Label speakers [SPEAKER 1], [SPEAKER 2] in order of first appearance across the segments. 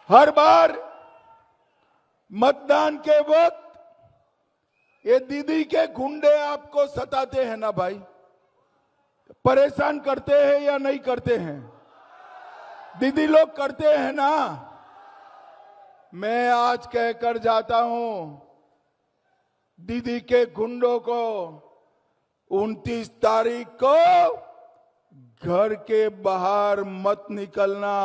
[SPEAKER 1] हर बार मतदान के वक्त ये दीदी के गुंडे आपको सताते हैं ना भाई, परेशान करते हैं या नहीं करते हैं? दीदी लोग करते हैं ना। मैं आज कहकर जाता हूं, दीदी के गुंडों को 29 तारीख को घर के बाहर मत निकलना।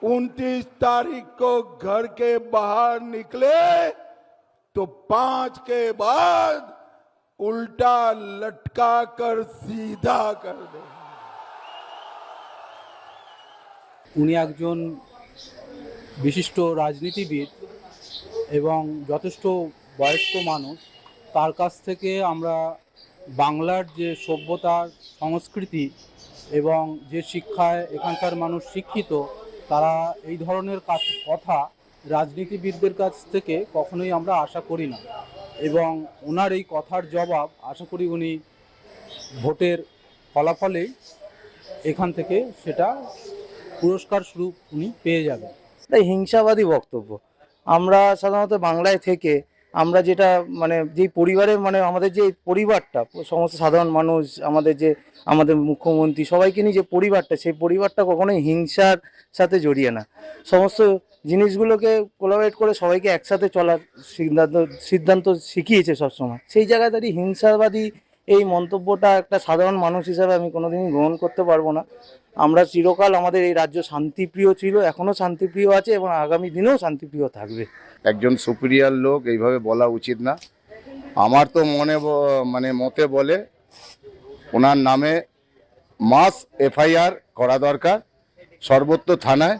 [SPEAKER 1] 29 तारीख को घर के बाहर निकले तो 5 के बाद उल्टा लटका कर सीधा कर दे।
[SPEAKER 2] উনি একজন বিশিষ্ট রাজনীতিবিদ এবং যথেষ্ট বয়স্ক মানুষ। তার কাছ থেকে আমরা বাংলার যে সভ্যতা সংস্কৃতি এবং যে শিক্ষায় এখানকার মানুষ শিক্ষিত, তারা এই ধরনের কথা রাজনীতিবিদদের কাছ থেকে কখনোই আমরা আশা করি না। এবং ওনার এই কথার জবাব আশা করি উনি ভোটের ফলাফলেই এখান থেকে সেটা পুরস্কার স্বরূপ উনি পেয়ে যাবেন।
[SPEAKER 3] তাই হিংসাবাদী বক্তব্য। আমরা সাধারণত বাংলায় থেকে আমরা যেটা যে পরিবারের আমাদের যে পরিবারটা, সমস্ত সাধারণ মানুষ, আমাদের মুখ্যমন্ত্রী সবাইকে নিয়ে যে পরিবারটা, সেই পরিবারটা কখনোই হিংসার সাথে জড়িয়ে না। সমস্ত জিনিসগুলোকে কোলাবরেট করে সবাইকে একসাথে চলার সিদ্ধান্ত শিখিয়েছে সবসময়। সেই জায়গায় দাঁড়িয়ে হিংসাবাদী এই মন্তব্যটা একটা সাধারণ মানুষ হিসাবে আমি কোনোদিনই গ্রহণ করতে পারবো না। আমরা চিরকাল আমাদের এই রাজ্য শান্তিপ্রিয় ছিল, এখনও শান্তিপ্রিয় আছে এবং আগামী দিনেও শান্তিপ্রিয় থাকবে।
[SPEAKER 4] একজন সুপিরিয়র লোক এইভাবে বলা উচিত না। আমার তো মতে বলে ওনার নামে মাস এফআইআর করা দরকার সর্বত্র থানায়,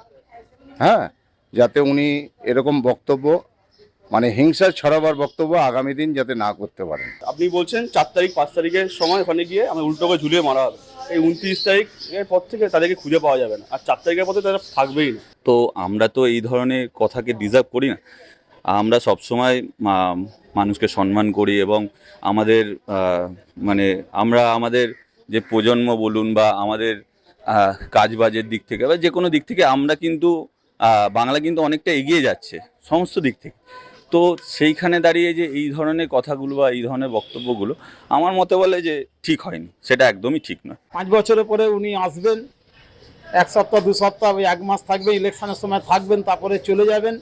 [SPEAKER 4] হ্যাঁ, যাতে উনি এরকম বক্তব্য হিংসা ছড়াবার বক্তব্য আগামী দিন যাতে না করতে পারেন।
[SPEAKER 5] আপনি বলছেন 4 তারিখ 5 তারিখের সময় ওখানে গিয়ে আমি উল্টো করে ঝুলিয়ে মারা হবে। এই 29 তারিখের পর থেকে তাদেরকে খুঁজে পাওয়া যাবে না, আর 4 তারিখের পর তারা থাকবেই না।
[SPEAKER 6] তো আমরা তো এই ধরনের কথাকে ডিজার্ভ করি না। আমরা সবসময় মানুষকে সম্মান করি এবং আমাদের আমরা আমাদের যে প্রজন্ম বলুন বা আমাদের কাজবাজের দিক থেকে বা যে কোনো দিক থেকে আমরা কিন্তু বাংলা কিন্তু অনেকটা এগিয়ে যাচ্ছে সমস্ত দিক থেকে। তো সেইখানে দাঁড়িয়ে যে এই ধরনের কথাগুলো বা এই ধরনের বক্তব্যগুলো আমার মতে বলে যে ঠিক হয়নি, সেটা একদমই ঠিক নয়।
[SPEAKER 2] 5 বছরের পরে উনি আসবেন, 1 সপ্তাহ 2 সপ্তাহ 1 মাস থাকবে, ইলেকশনের সময় থাকবেন, তারপরে চলে যাবেন।